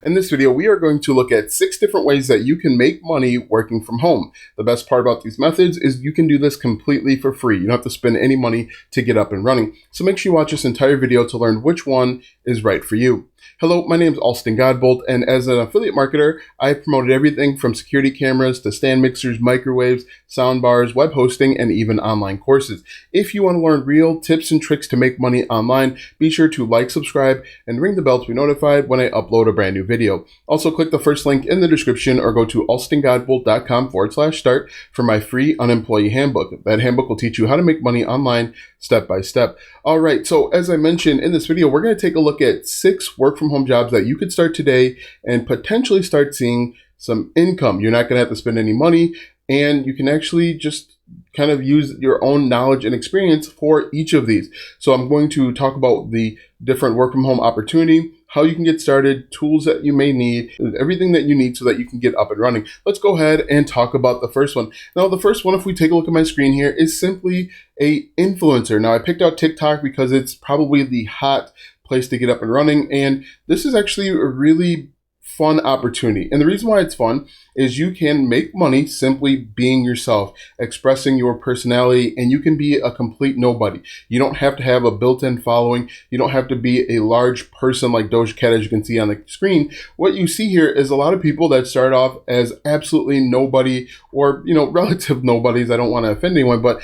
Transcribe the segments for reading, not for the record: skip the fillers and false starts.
In this video, we are going to look at 6 different ways that you can make money working from home. The best part about these methods is you can do this completely for free. You don't have to spend any money to get up and running. So make sure you watch this entire video to learn which one is right for you. Hello, my name is Alston Godbolt, and as an affiliate marketer, I have promoted everything from security cameras to stand mixers, microwaves, sound bars, web hosting, and even online courses. If you want to learn real tips and tricks to make money online, be sure to like, subscribe, and ring the bell to be notified when I upload a brand new video. Also, click the first link in the description or go to alstongodbolt.com/start for my free unemployee handbook. That handbook will teach you how to make money online step by step. All right, so as I mentioned in this video, we're going to take a look at 6 work from home jobs that you could start today and potentially start seeing some income. You're not going to have to spend any money, and you can actually just kind of use your own knowledge and experience for each of these. So I'm going to talk about the different work from home opportunity, how you can get started, tools that you may need, everything that you need so that you can get up and running. Let's go ahead and talk about the first one. Now, the first one, if we take a look at my screen here, is simply a influencer. Now, I picked out TikTok because it's probably the hot place to get up and running, and this is actually a really fun opportunity. And the reason why it's fun is you can make money simply being yourself, expressing your personality, and you can be a complete nobody. You don't have to have a built-in following. You don't have to be a large person like Doja Cat, as you can see on the screen. What you see here is a lot of people that start off as absolutely nobody, or relative nobodies. I don't want to offend anyone, but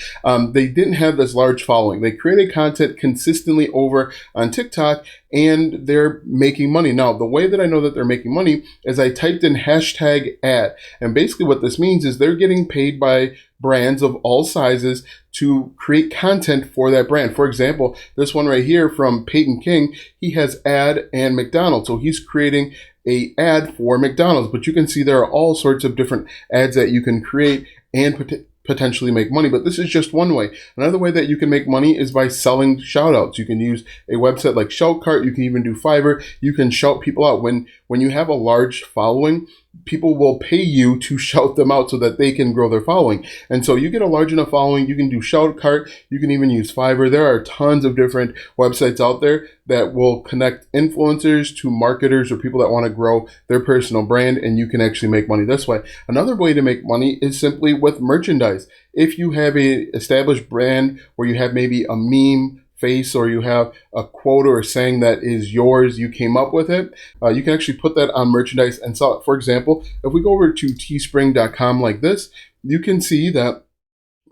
they didn't have this large following. They created content consistently over on TikTok, and they're making money. Now, the way that I know that they're making money is I typed in #ad. And basically what this means is they're getting paid by brands of all sizes to create content for that brand. For example, this one right here from Peyton King, he has ad and McDonald's. So he's creating a ad for McDonald's, but you can see there are all sorts of different ads that you can create and potentially make money, but this is just one way. Another way that you can make money is by selling shout outs. You can use a website like Shoutcart. You can even do Fiverr. You can shout people out. When you have a large following, people will pay you to shout them out so that they can grow their following. And so you get a large enough following, you can do Shoutcart, you can even use Fiverr. There are tons of different websites out there that will connect influencers to marketers or people that want to grow their personal brand, and you can actually make money this way. Another way to make money is simply with merchandise. If you have a established brand where you have maybe a meme face, or you have a quote or a saying that is yours, you came up with it, you can actually put that on merchandise and sell it. For example, if we go over to teespring.com like this, you can see that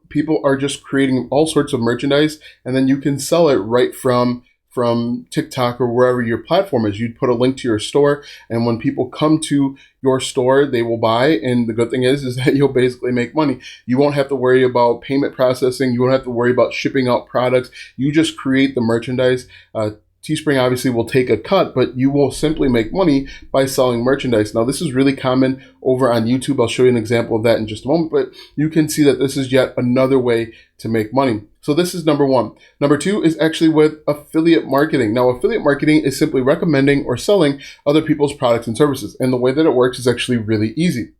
people are just creating all sorts of merchandise, and then you can sell it right from TikTok or wherever your platform is. You'd put a link to your store, and when people come to your store, they will buy. And the good thing is that you'll basically make money. You won't have to worry about payment processing. You won't have to worry about shipping out products. You just create the merchandise. Teespring obviously will take a cut, but you will simply make money by selling merchandise. Now, this is really common over on YouTube. I'll show you an example of that in just a moment, but you can see that this is yet another way to make money. So this is number 1. Number 2 is actually with affiliate marketing. Now, affiliate marketing is simply recommending or selling other people's products and services. And the way that it works is actually really easy.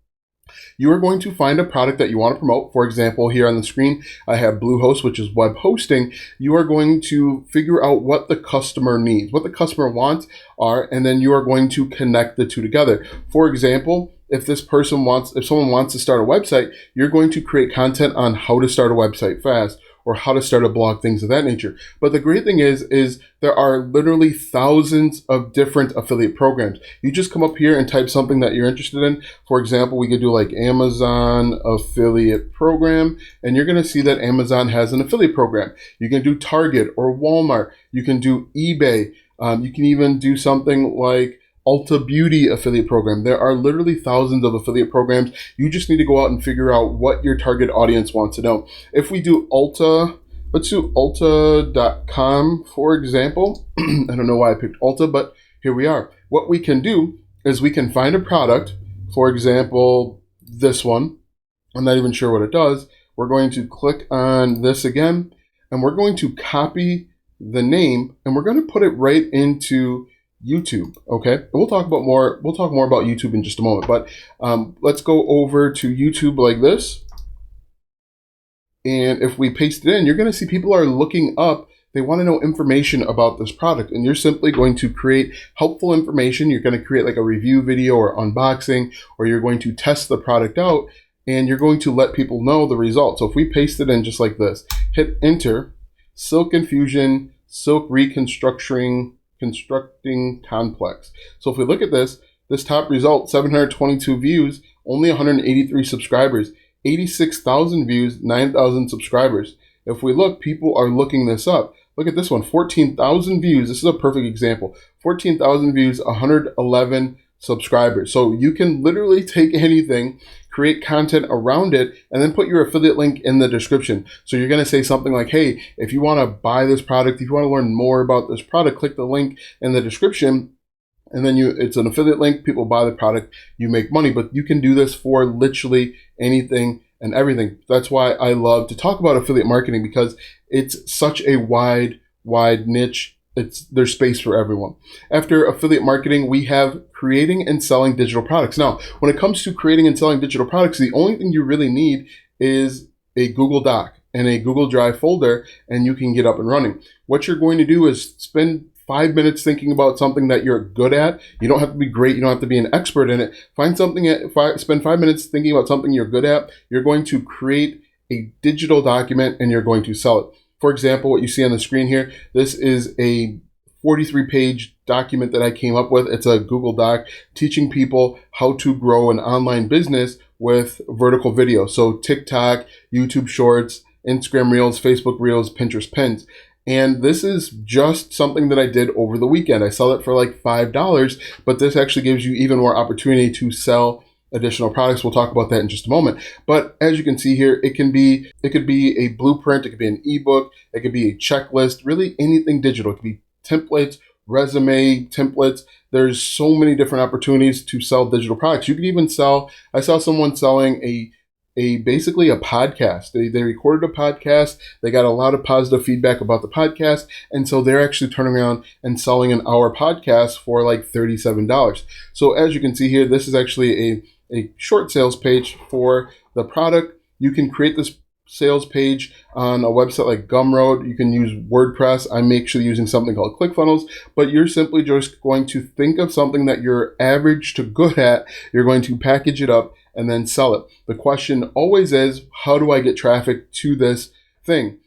You are going to find a product that you want to promote. For example, here on the screen, I have Bluehost, which is web hosting. You are going to figure out what the customer needs, what the customer wants are, and then you are going to connect the two together. For example, if someone wants to start a website, you're going to create content on how to start a website fast, or how to start a blog, things of that nature. But the great thing is there are literally thousands of different affiliate programs. You just come up here and type something that you're interested in. For example, we could do like Amazon affiliate program, and you're gonna see that Amazon has an affiliate program. You can do Target or Walmart. You can do eBay. You can even do something like Ulta Beauty affiliate program. There are literally thousands of affiliate programs. You just need to go out and figure out what your target audience wants to know. If we do Ulta, let's do Ulta.com, for example. I don't know why I picked Ulta, but here we are. What we can do is we can find a product, for example, this one. I'm not even sure what it does. We're going to click on this again, and we're going to copy the name, and we're going to put it right into YouTube. Okay, and we'll talk more about YouTube in just a moment, but let's go over to YouTube like this, and if we paste it in, you're going to see people are looking up They want to know information about this product, and you're simply going to create helpful information. You're going to create like a review video or unboxing, or you're going to test the product out, and you're going to let people know the results. So if we paste it in just like this, hit enter, Silk Infusion, Silk Reconstructing Constructing Complex. So if we look at this top result, 722 views, only 183 subscribers, 86,000 views, 9,000 subscribers. If we look, people are looking this up. Look at this one, 14,000 views. This is a perfect example. 14,000 views, 111 subscribers. So you can literally take anything, create content around it, and then put your affiliate link in the description. So you're going to say something like, hey, if you want to buy this product, if you want to learn more about this product, click the link in the description. And then it's an affiliate link, people buy the product, you make money. But you can do this for literally anything and everything. That's why I love to talk about affiliate marketing, because it's such a wide niche. There's space for everyone. After affiliate marketing, we have creating and selling digital products. Now, when it comes to creating and selling digital products, the only thing you really need is a Google Doc and a Google Drive folder, and you can get up and running. What you're going to do is spend 5 minutes thinking about something that you're good at. You don't have to be great. You don't have to be an expert in it. Spend 5 minutes thinking about something you're good at. You're going to create a digital document and you're going to sell it. For example, what you see on the screen here, this is a 43-page document that I came up with. It's a Google Doc teaching people how to grow an online business with vertical video. So TikTok, YouTube Shorts, Instagram Reels, Facebook Reels, Pinterest Pins. And this is just something that I did over the weekend. I sell it for like $5, but this actually gives you even more opportunity to sell additional products. We'll talk about that in just a moment. But as you can see here, it could be a blueprint, it could be an ebook, it could be a checklist, really anything digital. It could be templates, resume templates. There's so many different opportunities to sell digital products. You could even I saw someone selling basically a podcast. They recorded a podcast. They got a lot of positive feedback about the podcast. And so they're actually turning around and selling an hour podcast for like $37. So as you can see here, this is actually a short sales page for the product. You can create this sales page on a website like Gumroad. You can use WordPress. I'm actually using something called ClickFunnels, but you're simply just going to think of something that you're average to good at. You're going to package it up and then sell it. The question always is, how do I get traffic to this thing?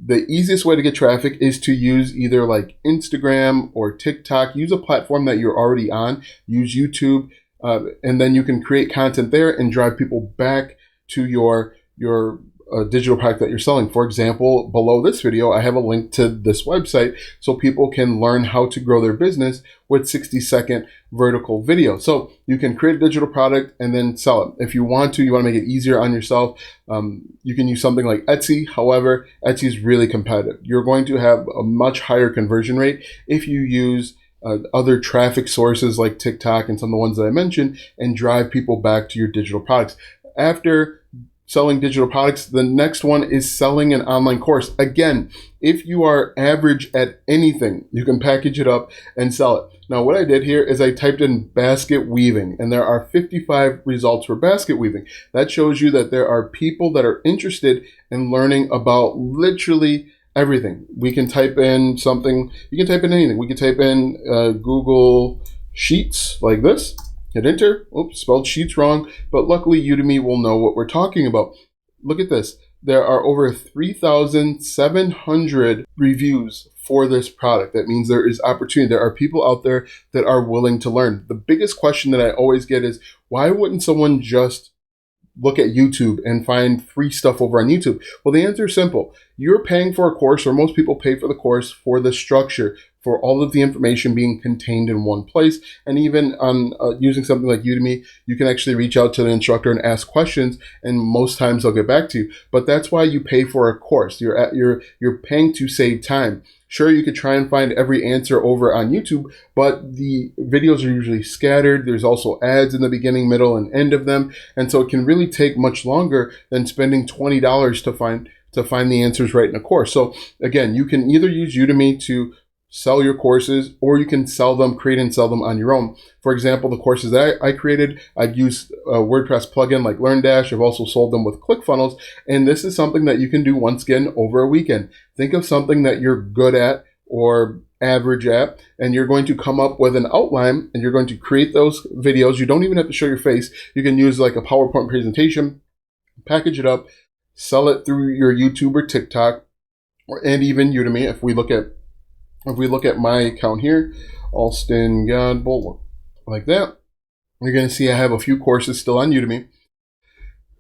The easiest way to get traffic is to use either like Instagram or TikTok. Use a platform that you're already on. Use YouTube, and then you can create content there and drive people back to your digital product that you're selling. For example, below this video, I have a link to this website so people can learn how to grow their business with 60-second vertical video. So you can create a digital product and then sell it. If you want to make it easier on yourself, you can use something like Etsy. However, Etsy is really competitive. You're going to have a much higher conversion rate if you use other traffic sources like TikTok and some of the ones that I mentioned and drive people back to your digital products. After selling digital products, the next one is selling an online course. Again, if you are average at anything, you can package it up and sell it. Now, what I did here is I typed in basket weaving, and there are 55 results for basket weaving. That shows you that there are people that are interested in learning about literally everything. We can type in something, you can type in anything. We can type in Google Sheets like this. Hit enter. Oops, spelled sheets wrong. But luckily, Udemy will know what we're talking about. Look at this. There are over 3,700 reviews for this product. That means there is opportunity. There are people out there that are willing to learn. The biggest question that I always get is, why wouldn't someone just look at YouTube and find free stuff over on YouTube? Well, the answer is simple. You're paying for a course, or most people pay for the course for the structure, for all of the information being contained in one place. And even on using something like Udemy, you can actually reach out to the instructor and ask questions, and most times they'll get back to you. But that's why you pay for a course. You're paying to save time. Sure, you could try and find every answer over on YouTube, but the videos are usually scattered. There's also ads in the beginning, middle, and end of them. And so it can really take much longer than spending $20 to find the answers right in a course. So again, you can either use Udemy to sell your courses, or you can sell them, create and sell them on your own. For example, the courses that I created, I've used a WordPress plugin like LearnDash. I've also sold them with ClickFunnels. And this is something that you can do once again over a weekend. Think of something that you're good at or average at, and you're going to come up with an outline and you're going to create those videos. You don't even have to show your face. You can use like a PowerPoint presentation, package it up, sell it through your YouTube or TikTok, and even Udemy. If we look at my account here, Alston Godbolt, like that, you're going to see I have a few courses still on Udemy.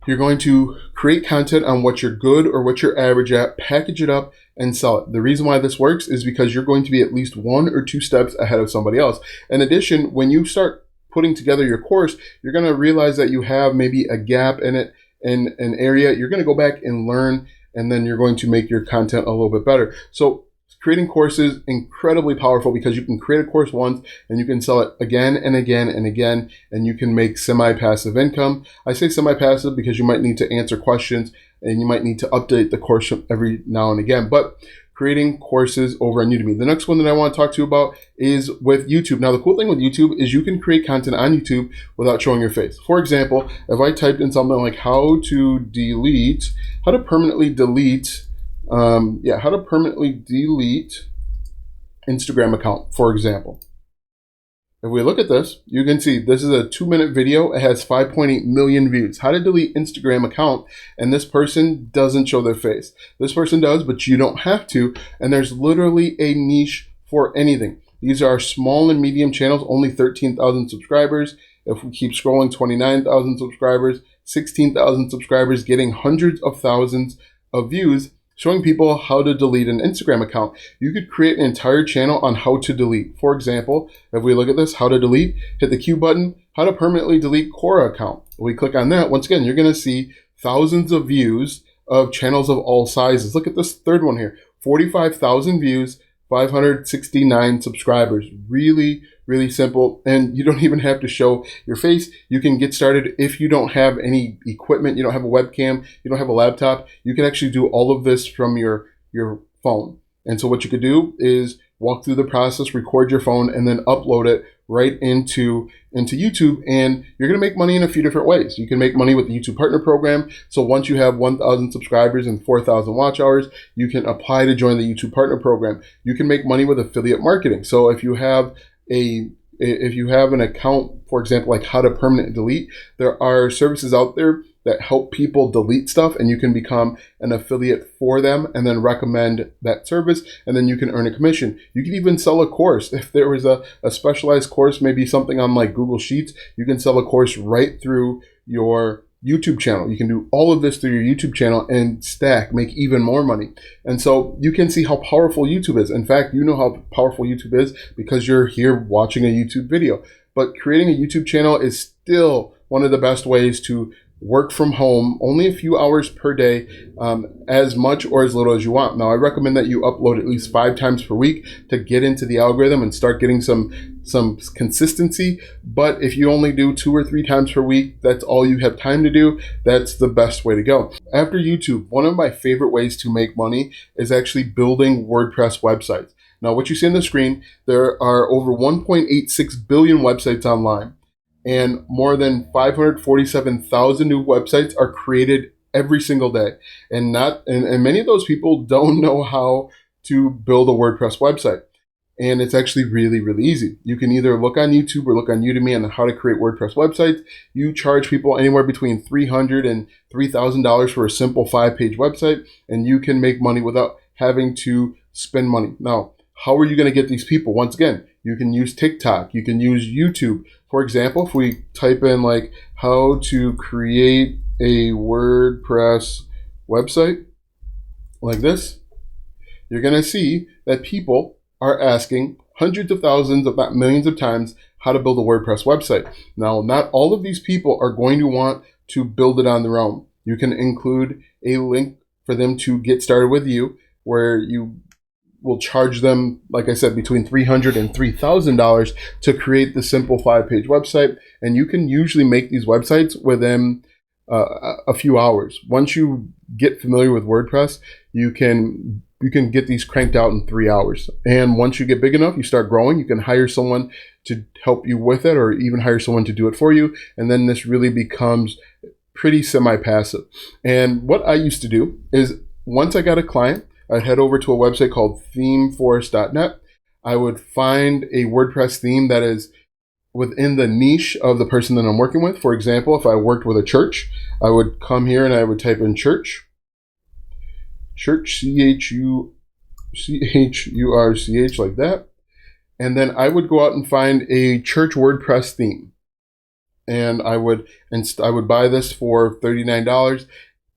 You're going to create content on what you're good or what you're average at, package it up, and sell it. The reason why this works is because you're going to be at least 1 or 2 steps ahead of somebody else. In addition, when you start putting together your course, you're going to realize that you have maybe a gap in it, in an area. You're going to go back and learn, and then you're going to make your content a little bit better. So creating courses, incredibly powerful, because you can create a course once and you can sell it again and again and again, and you can make semi-passive income. I say semi-passive because you might need to answer questions and you might need to update the course every now and again. But creating courses over on Udemy. The next one that I want to talk to you about is with YouTube. Now, the cool thing with YouTube is you can create content on YouTube without showing your face. For example, if I typed in something like how to permanently delete Instagram account, for example. If we look at this, you can see this is a 2-minute video. It has 5.8 million views. How to delete Instagram account, and this person doesn't show their face. This person does, but you don't have to, and there's literally a niche for anything. These are small and medium channels, only 13,000 subscribers. If we keep scrolling, 29,000 subscribers, 16,000 subscribers, getting hundreds of thousands of views, showing people how to delete an Instagram account. You could create an entire channel on how to delete. For example, if we look at this, how to delete, hit the Q button, how to permanently delete Quora account. If we click on that, once again, you're going to see thousands of views of channels of all sizes. Look at this third one here, 45,000 views, 569 subscribers. Really, really simple. And you don't even have to show your face. You can get started if you don't have any equipment, you don't have a webcam, you don't have a laptop. You can actually do all of this from your phone. And so what you could do is walk through the process, record your phone, and then upload it right into YouTube. And you're going to make money in a few different ways. You can make money with the YouTube Partner Program. So once you have 1,000 subscribers and 4,000 watch hours, you can apply to join the YouTube Partner Program. You can make money with affiliate marketing. So if you have an account, for example, like how to permanent delete, there are services out there that help people delete stuff, and you can become an affiliate for them and then recommend that service, and then you can earn a commission. You can even sell a course. If there was a specialized course, maybe something on like Google Sheets, you can sell a course right through your YouTube channel. You can do all of this through your YouTube channel and make even more money. And so you can see how powerful YouTube is. In fact, you know how powerful YouTube is because you're here watching a YouTube video. But creating a YouTube channel is still one of the best ways to work from home, only a few hours per day, as much or as little as you want. Now, I recommend that you upload at least 5 times per week to get into the algorithm and start getting some consistency. But if you only do 2 or 3 times per week, that's all you have time to do, that's the best way to go. After YouTube, one of my favorite ways to make money is actually building WordPress websites. Now, what you see on the screen, there are over 1.86 billion websites online, and more than 547,000 new websites are created every single day. And many of those people don't know how to build a WordPress website. And it's actually really, really easy. You can either look on YouTube or look on Udemy on how to create WordPress websites. You charge people anywhere between $300 and $3,000 for a simple 5-page website, and you can make money without having to spend money. Now, how are you going to get these people? Once again, you can use TikTok, you can use YouTube. For example, if we type in like how to create a WordPress website like this, you're going to see that people are asking hundreds of thousands, if not millions of times, how to build a WordPress website. Now, not all of these people are going to want to build it on their own. You can include a link for them to get started with you, where you will charge them, like I said, between $300 and $3,000 to create the simple 5-page website. And you can usually make these websites within a few hours. Once you get familiar with WordPress, you can you can get these cranked out in 3 hours. And once you get big enough, you start growing, you can hire someone to help you with it, or even hire someone to do it for you. And then this really becomes pretty semi-passive. And what I used to do is, once I got a client, I'd head over to a website called themeforest.net. I would find a WordPress theme that is within the niche of the person that I'm working with. For example, if I worked with a church, I would come here and I would type in church, CHURCH, like that. And then I would go out and find a church WordPress theme. And I would buy this for $39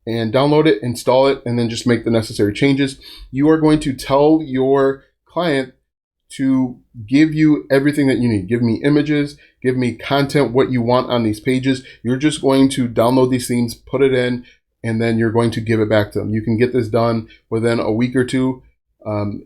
and download it, install it, and then just make the necessary changes. You are going to tell your client to give you everything that you need. Give me images, give me content, what you want on these pages. You're just going to download these themes, put it in, and then you're going to give it back to them. You can get this done within a week or two.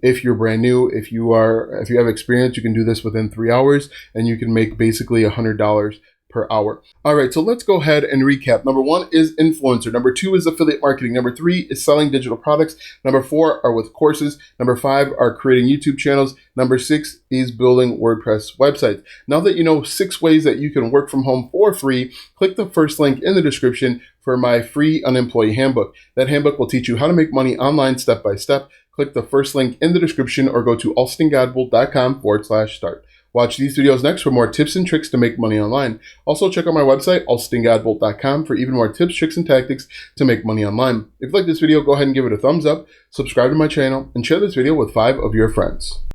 If you're brand new, if you have experience, you can do this within 3 hours, and you can make basically $100 per hour. All right, so let's go ahead and recap. Number 1 is influencer. Number 2 is affiliate marketing. Number 3 is selling digital products. Number 4 are with courses. Number 5 are creating YouTube channels. Number 6 is building WordPress websites. Now that you know 6 ways that you can work from home for free, click the first link in the description for my free Unemployee Handbook. That handbook will teach you how to make money online step by step. Click the first link in the description or go to alstongodbolt.com/start. Watch these videos next for more tips and tricks to make money online. Also, check out my website, alstongodbolt.com, for even more tips, tricks, and tactics to make money online. If you like this video, go ahead and give it a thumbs up, subscribe to my channel, and share this video with 5 of your friends.